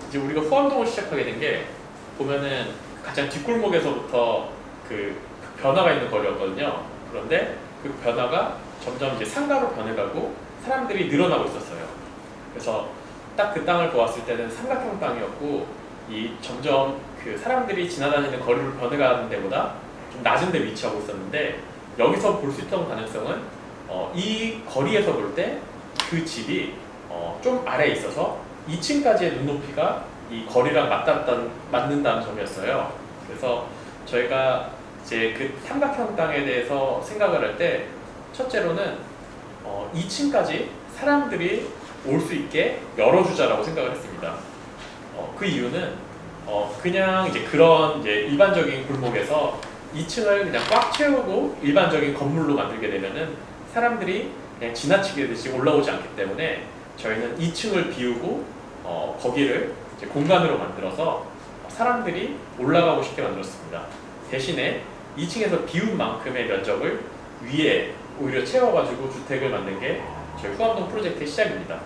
이제 우리가 후암동을 시작하게 된 게 보면은 가장 뒷골목에서부터 그 변화가 있는 거리였거든요. 그런데 그 변화가 점점 이제 상가로 변해가고 사람들이 늘어나고 있었어요. 그래서 딱 그 땅을 보았을 때는 삼각형 땅이었고 이 점점 그 사람들이 지나다니는 거리를 변해가는 데보다 좀 낮은 데 위치하고 있었는데 여기서 볼 수 있던 가능성은 이 거리에서 볼 때 그 집이 좀 아래에 있어서 2층까지의 눈높이가 이 거리랑 맞는다는 점이었어요. 그래서 저희가 이제 그 삼각형 땅에 대해서 생각을 할 때 첫째로는 2층까지 사람들이 올 수 있게 열어주자라고 생각을 했습니다. 그 이유는 그냥 이제 그런 이제 일반적인 골목에서 2층을 그냥 꽉 채우고 일반적인 건물로 만들게 되면은 사람들이 그냥 지나치게 듯이 올라오지 않기 때문에 저희는 2층을 비우고 거기를 이제 공간으로 만들어서 사람들이 올라가고 싶게 만들었습니다. 대신에 2층에서 비운 만큼의 면적을 위에 오히려 채워가지고 주택을 만든 게 저희 후암동 프로젝트의 시작입니다.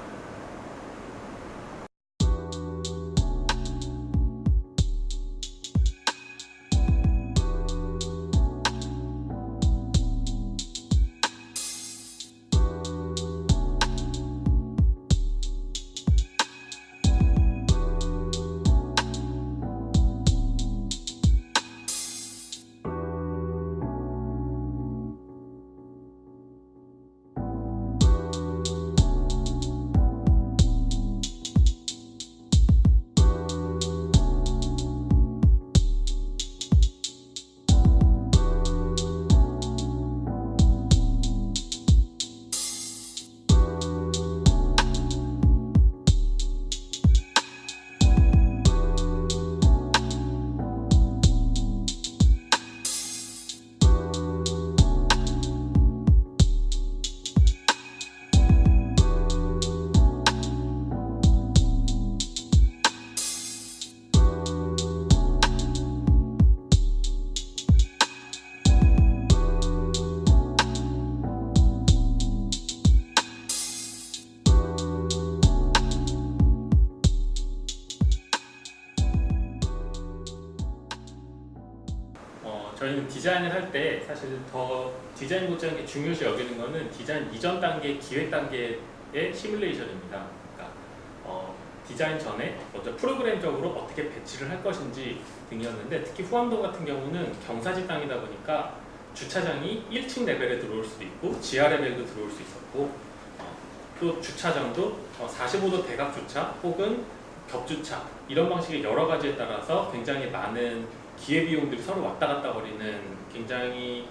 저희는 디자인을 할 때 사실 더 디자인 과정이 중요시 여기는 거는 디자인 이전 단계, 기획 단계의 시뮬레이션입니다. 그러니까 디자인 전에 먼저 프로그램적으로 어떻게 배치를 할 것인지 등이었는데 특히 후암동 같은 경우는 경사지 땅이다 보니까 주차장이 1층 레벨에 들어올 수도 있고 지하 레벨도 들어올 수 있었고 또 주차장도 45도 대각 주차 혹은 겹주차 이런 방식의 여러 가지에 따라서 굉장히 많은 기회비용들이 서로 왔다 갔다 거리는 굉장히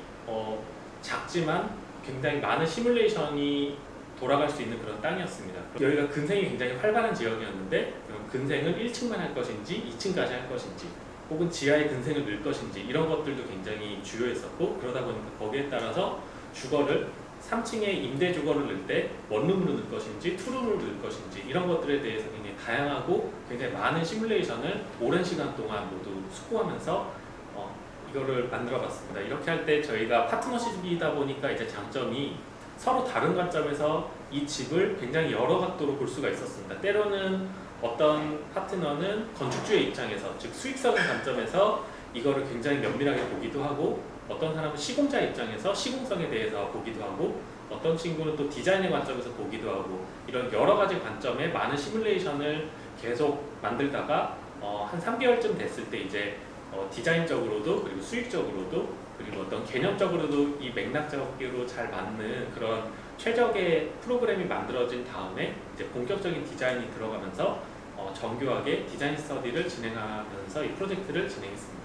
작지만 굉장히 많은 시뮬레이션이 돌아갈 수 있는 그런 땅이었습니다. 여기가 근생이 굉장히 활발한 지역이었는데 그럼 근생을 1층만 할 것인지 2층까지 할 것인지 혹은 지하에 근생을 넣을 것인지 이런 것들도 굉장히 주요했었고 그러다 보니까 거기에 따라서 주거를 3층에 임대 주거를 넣을 때 원룸으로 넣을 것인지 투룸으로 넣을 것인지 이런 것들에 대해서 굉장히 다양하고 굉장히 많은 시뮬레이션을 오랜 시간 동안 모두 숙고하면서 이거를 만들어 봤습니다. 이렇게 할 때 저희가 파트너십이다 보니까 이제 장점이 서로 다른 관점에서 이 집을 굉장히 여러 각도로 볼 수가 있었습니다. 때로는 어떤 파트너는 건축주의 입장에서 즉 수익성의 관점에서 이거를 굉장히 면밀하게 보기도 하고 어떤 사람은 시공자 입장에서 시공성에 대해서 보기도 하고 어떤 친구는 또 디자인의 관점에서 보기도 하고 이런 여러 가지 관점의 많은 시뮬레이션을 계속 만들다가 한 3개월쯤 됐을 때 이제 디자인적으로도 그리고 수익적으로도 그리고 어떤 개념적으로도 이 맥락 잡기로 잘 맞는 그런 최적의 프로그램이 만들어진 다음에 이제 본격적인 디자인이 들어가면서 정교하게 디자인 스터디를 진행하면서 이 프로젝트를 진행했습니다.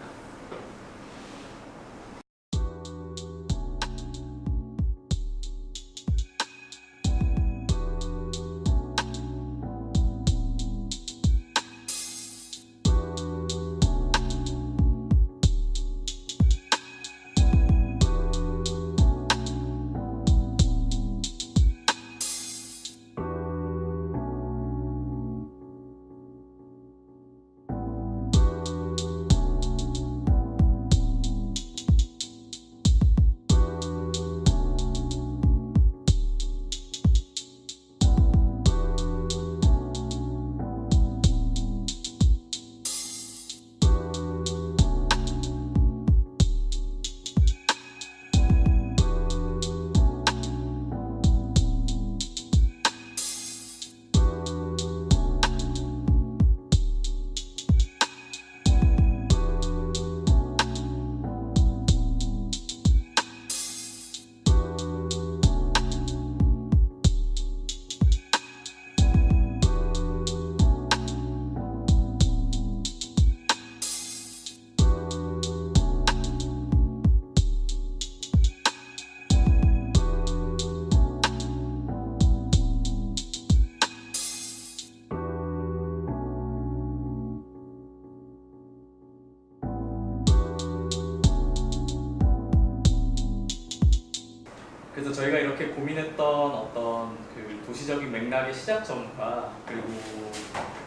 그래서 저희가 이렇게 고민했던 어떤 그 도시적인 맥락의 시작점과 그리고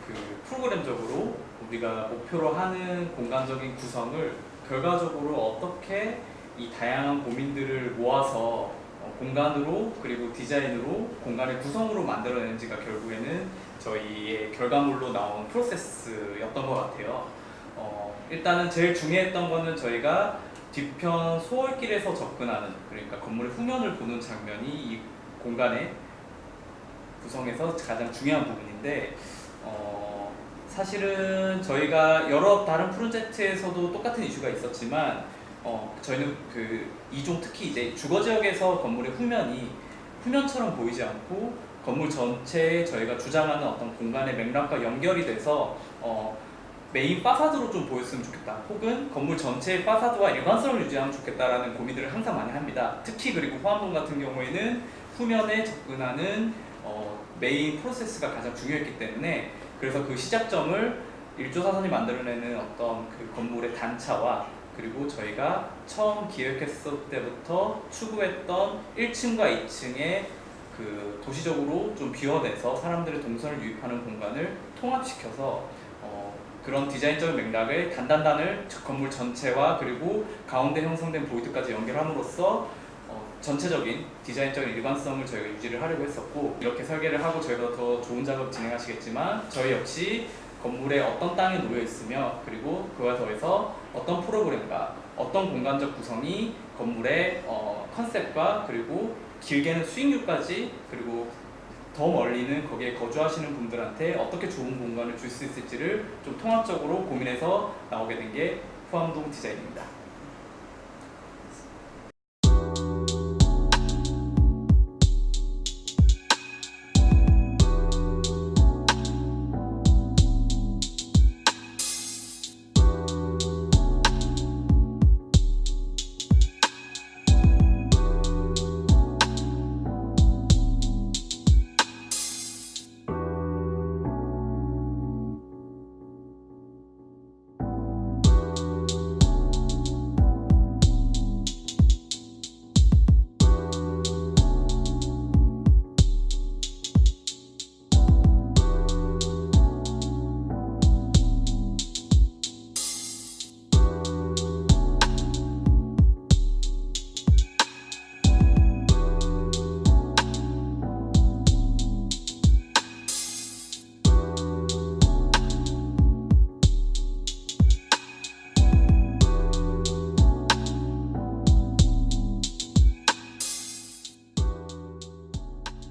그 프로그램적으로 우리가 목표로 하는 공간적인 구성을 결과적으로 어떻게 이 다양한 고민들을 모아서 공간으로 그리고 디자인으로 공간의 구성으로 만들어내는지가 결국에는 저희의 결과물로 나온 프로세스였던 것 같아요. 일단은 제일 중요했던 거는 저희가 뒤편 소월길에서 접근하는, 그러니까 건물의 후면을 보는 장면이 이 공간의 구성에서 가장 중요한 부분인데, 사실은 저희가 여러 다른 프로젝트에서도 똑같은 이슈가 있었지만 저희는 그 이종 특히 이제 주거지역에서 건물의 후면이 후면처럼 보이지 않고 건물 전체에 저희가 주장하는 어떤 공간의 맥락과 연결이 돼서 메인 파사드로 좀 보였으면 좋겠다, 혹은 건물 전체의 파사드와 일관성을 유지하면 좋겠다라는 고민들을 항상 많이 합니다. 특히 그리고 호암동 같은 경우에는 후면에 접근하는 메인 프로세스가 가장 중요했기 때문에, 그래서 그 시작점을 일조사선이 만들어내는 어떤 그 건물의 단차와 그리고 저희가 처음 기획했을 때부터 추구했던 1층과 2층의 그 도시적으로 좀 비워내서 사람들의 동선을 유입하는 공간을 통합시켜서 그런 디자인적인 맥락을 단단단을 건물 전체와 그리고 가운데 형성된 보이드까지 연결함으로써 전체적인 디자인적인 일관성을 저희가 유지를 하려고 했었고, 이렇게 설계를 하고 저희가 더 좋은 작업 진행하시겠지만 저희 역시 건물에 어떤 땅에 놓여 있으며 그리고 그와 더해서 어떤 프로그램과 어떤 공간적 구성이 건물의 컨셉과 그리고 길게는 수익률까지 그리고 더 멀리는 거기에 거주하시는 분들한테 어떻게 좋은 공간을 줄 수 있을지를 좀 통합적으로 고민해서 나오게 된 게 호암동 디자인입니다.